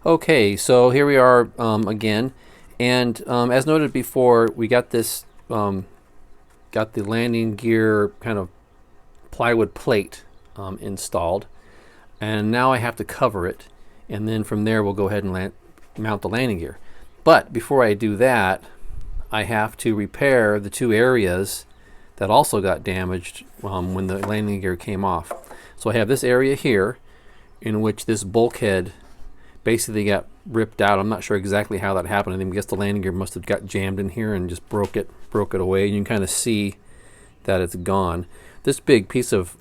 Okay, so here we are again, and as noted before, we got this got the landing gear kind of plywood plate installed, and now I have to cover it, and then from there we'll go ahead and mount the landing gear. But before I do that, I have to repair the two areas that also got damaged when the landing gear came off. So I have this area here in which this bulkhead basically got ripped out. I'm not sure exactly how that happened. I guess the landing gear must have got jammed in here and just broke it away. You can kind of see that it's gone. This big piece of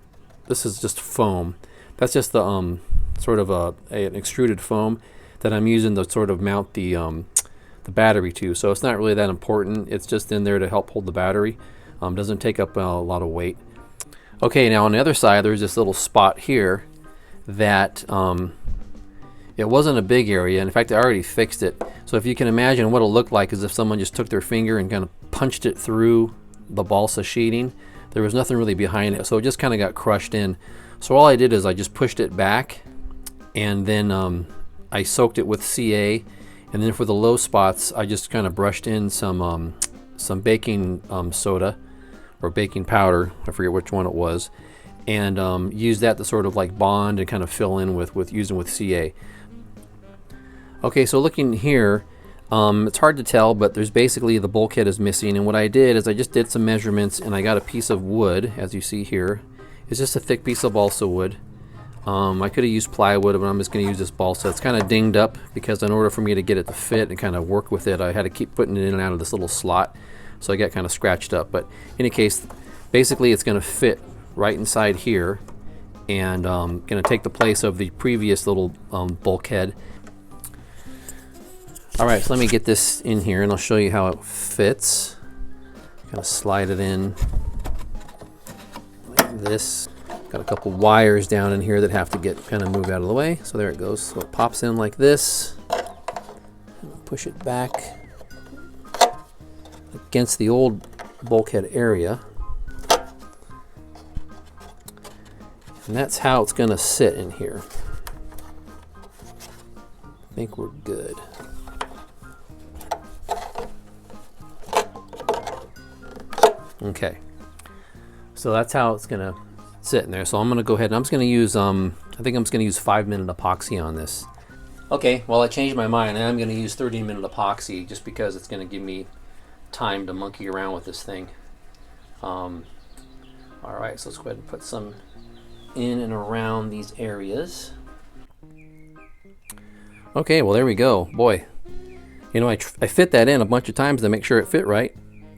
this is just foam. That's just the sort of an extruded foam that I'm using to sort of mount the battery to. So it's not really that important. It's just in there to help hold the battery. Doesn't take up a lot of weight. Okay, now on the other side there's this little spot here that it wasn't a big area. In fact, I already fixed it. So if you can imagine what it looked like is if someone just took their finger and kind of punched it through the balsa sheeting. There was nothing really behind it, so it just kind of got crushed in. So all I did is I just pushed it back, and then I soaked it with CA, and then for the low spots I just kind of brushed in some baking soda or baking powder, I forget which one it was, and used that to sort of like bond and kind of fill in with using with CA. Okay, so looking here, it's hard to tell, but there's basically the bulkhead is missing, and what I did is I just did some measurements, and I got a piece of wood, as you see here. It's just a thick piece of balsa wood. I could have used plywood, but I'm just going to use this balsa. It's kind of dinged up because in order for me to get it to fit and kind of work with it, I had to keep putting it in and out of this little slot, so I got kind of scratched up. But in any case, basically it's going to fit right inside here, and going to take the place of the previous little bulkhead. Alright, so let me get this in here and I'll show you how it fits. Kind of slide it in like this. Got a couple wires down in here that have to get kind of moved out of the way. So there it goes. So it pops in like this. Push it back against the old bulkhead area. And that's how it's going to sit in here. I think we're good. Okay, so that's how it's gonna sit in there. So I'm gonna go ahead and I'm just gonna use I think I'm just gonna use 5-minute epoxy on this. Okay, well I changed my mind. I'm gonna use 30-minute epoxy just because it's gonna give me time to monkey around with this thing. All right, so let's go ahead and put some in and around these areas. Okay, well there we go. Boy, you know I fit that in a bunch of times to make sure it fit right.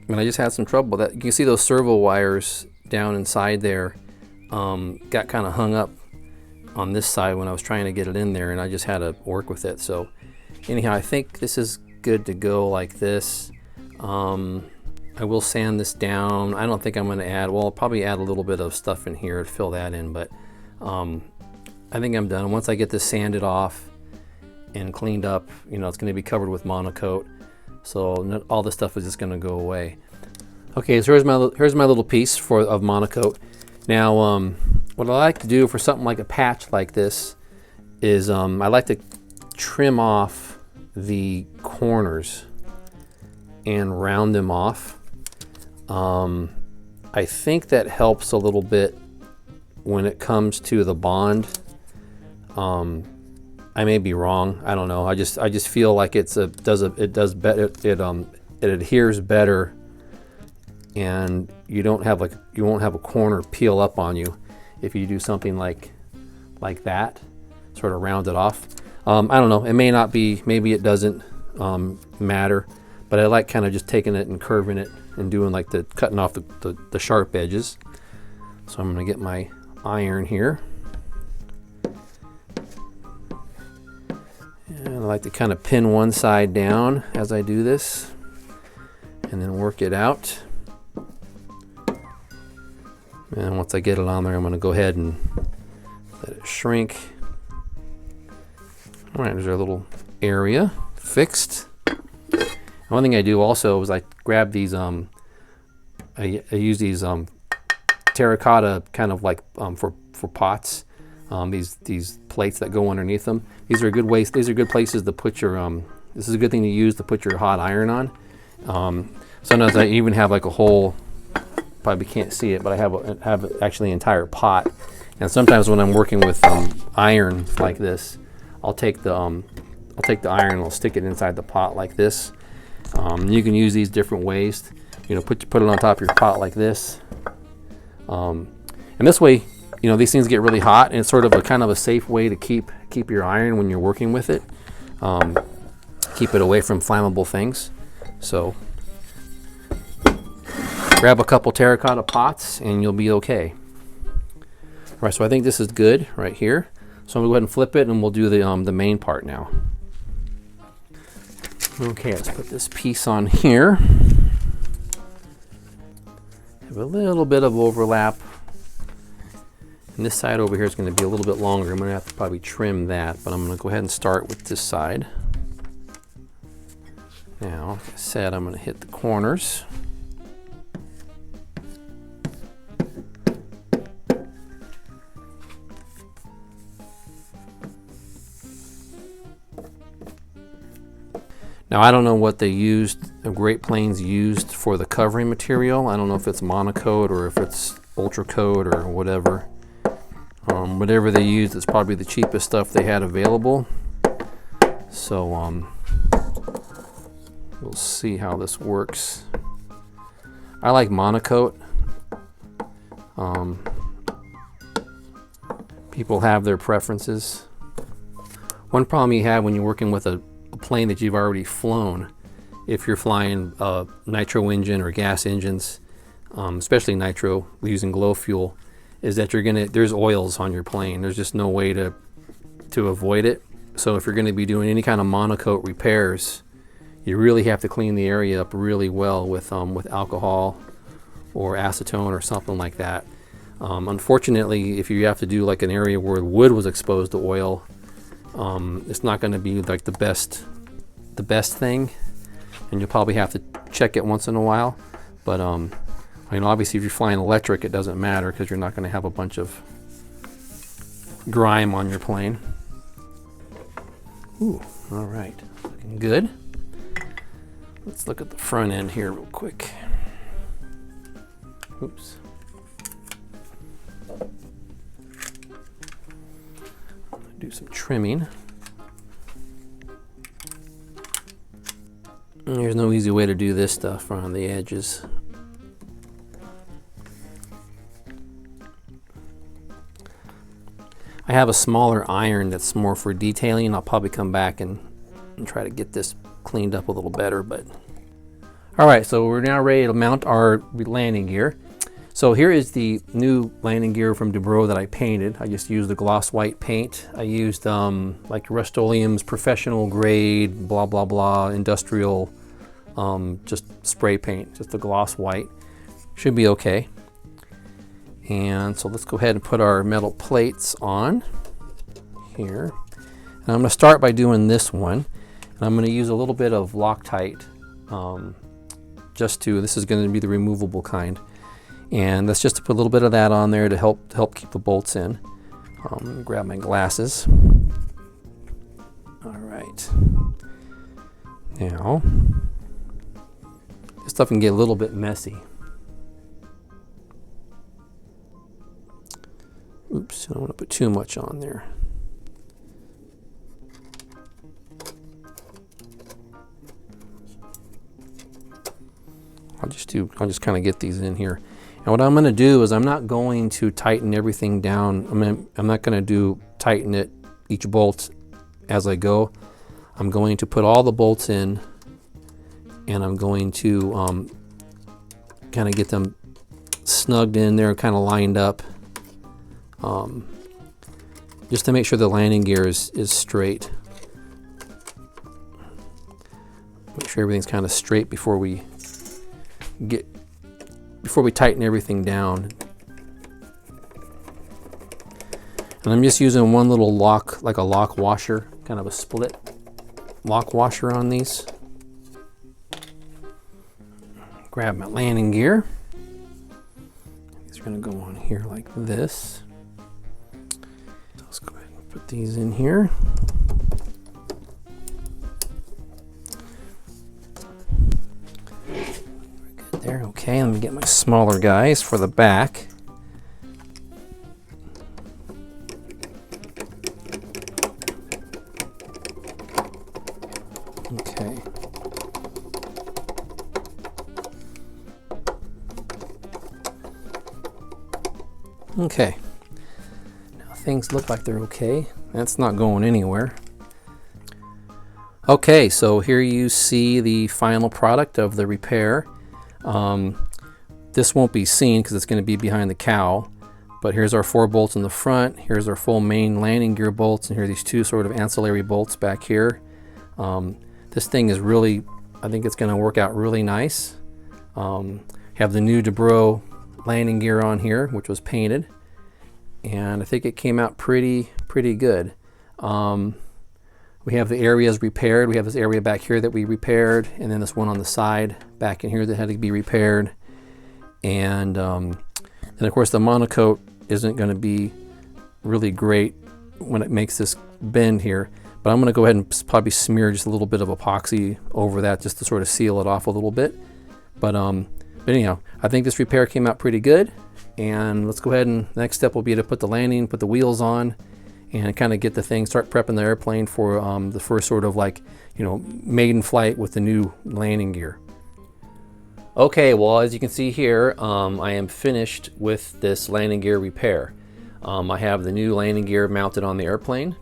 And I just had some trouble with that. You can see those servo wires down inside there got kind of hung up on this side when I was trying to get it in there, and I just had to work with it. So anyhow, I think this is good to go like this. I will sand this down. I don't think I'm going to add, well, I'll probably add a little bit of stuff in here to fill that in, but I think I'm done. Once I get this sanded off and cleaned up, you know, it's going to be covered with Monokote. So all this stuff is just going to go away. Okay, so here's my little piece of Monokote. Now, what I like to do for something like a patch like this is I like to trim off the corners and round them off. I think that helps a little bit when it comes to the bond. I may be wrong. I don't know. I just feel like it does better. It adheres better, and you won't have a corner peel up on you if you do something like that, sort of round it off. I don't know. It may not be. Maybe it doesn't matter. But I like kind of just taking it and curving it and doing like cutting off the sharp edges. So I'm gonna get my iron here. And I like to kind of pin one side down as I do this and then work it out. And once I get it on there, I'm going to go ahead and let it shrink. All right, there's our little area fixed. One thing I do also is I grab these, I use these terracotta kind of like for pots. these plates that go underneath them. These are good ways. These are good places to put your. This is a good thing to use to put your hot iron on. Sometimes I even have like a whole. Probably can't see it, but I have actually an entire pot. And sometimes when I'm working with iron like this, I'll take the iron and I'll stick it inside the pot like this. You can use these different ways. You know, put it on top of your pot like this. And this way, you know, these things get really hot, and it's sort of a kind of a safe way to keep your iron when you're working with it. Keep it away from flammable things. So grab a couple terracotta pots and you'll be okay. All right, so I think this is good right here. So I'm gonna go ahead and flip it, and we'll do the main part now. Okay, let's put this piece on here. Have a little bit of overlap. And this side over here is going to be a little bit longer. I'm going to have to probably trim that, but I'm going to go ahead and start with this side. Now, like I said, I'm going to hit the corners. Now, I don't know what they used, Great Planes used for the covering material. I don't know if it's Monokote or if it's Ultracote or whatever. Whatever they used, it's probably the cheapest stuff they had available. So we'll see how this works. I like Monokote. People have their preferences. One problem you have when you're working with a plane that you've already flown, if you're flying nitro engine or gas engines, especially nitro using glow fuel, is that there's oils on your plane. There's just no way to avoid it. So if you're going to be doing any kind of Monokote repairs, you really have to clean the area up really well with alcohol or acetone or something like that. Unfortunately, if you have to do like an area where wood was exposed to oil, it's not going to be like the best thing, and you'll probably have to check it once in a while. But you know, obviously if you're flying electric, it doesn't matter because you're not going to have a bunch of grime on your plane. Ooh, all right, looking good. Let's look at the front end here real quick. Oops. Do some trimming. There's no easy way to do this stuff around the edges. I have a smaller iron that's more for detailing. I'll probably come back and try to get this cleaned up a little better. But all right, so we're now ready to mount our landing gear. So here is the new landing gear from Dubro that I painted. I just used the gloss white paint. I used like Rust-Oleum's professional grade, blah, blah, blah, industrial, just spray paint, just the gloss white. Should be okay. And so let's go ahead and put our metal plates on here. And I'm gonna start by doing this one. And I'm gonna use a little bit of Loctite, this is gonna be the removable kind. And that's just to put a little bit of that on there to help keep the bolts in. Grab my glasses. All right. Now, this stuff can get a little bit messy. Oops, I don't want to put too much on there. I'll just kind of get these in here. And what I'm going to do is I'm not going to tighten everything down. I'm not going to tighten it each bolt as I go. I'm going to put all the bolts in, and I'm going to kind of get them snugged in there, kind of lined up, just to make sure the landing gear is straight. Make sure everything's kind of straight before we tighten everything down. And I'm just using one little lock, like a lock washer, kind of a split lock washer on these. Grab my landing gear. These are going to go on here like this. Put these in here. Good there. Okay, let me get my smaller guys for the back. Okay. Okay. Now things look like they're okay. That's not going anywhere. Okay, so here you see the final product of the repair. This won't be seen because it's going to be behind the cowl, but here's our 4 bolts in the front, here's our full main landing gear bolts, and here are these 2 sort of ancillary bolts back here. This thing is really, I think it's going to work out really nice. Have the new Dubro landing gear on here, which was painted, and I think it came out pretty good. We have the areas repaired. We have this area back here that we repaired, and then this one on the side back in here that had to be repaired. And of course the Monokote isn't going to be really great when it makes this bend here, but I'm going to go ahead and probably smear just a little bit of epoxy over that just to sort of seal it off a little bit. But anyhow, I think this repair came out pretty good, and let's go ahead and the next step will be to put the landing, put the wheels on, and kind of get the thing, start prepping the airplane for the first sort of like, you know, maiden flight with the new landing gear. Okay, well, as you can see here, I am finished with this landing gear repair. I have the new landing gear mounted on the airplane.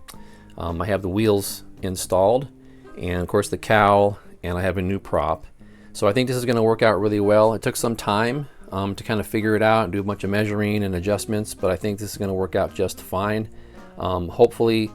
I have the wheels installed, and of course the cowl, and I have a new prop. So I think this is going to work out really well. It took some time to kind of figure it out and do a bunch of measuring and adjustments, but I think this is going to work out just fine. Hopefully,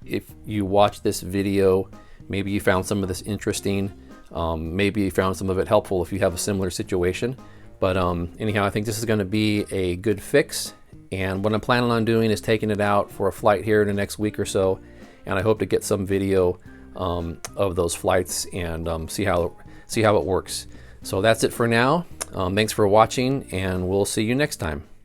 if you watch this video, maybe you found some of this interesting. Maybe you found some of it helpful if you have a similar situation. But anyhow, I think this is going to be a good fix. And what I'm planning on doing is taking it out for a flight here in the next week or so. And I hope to get some video of those flights and see how it works. So that's it for now. Thanks for watching, and we'll see you next time.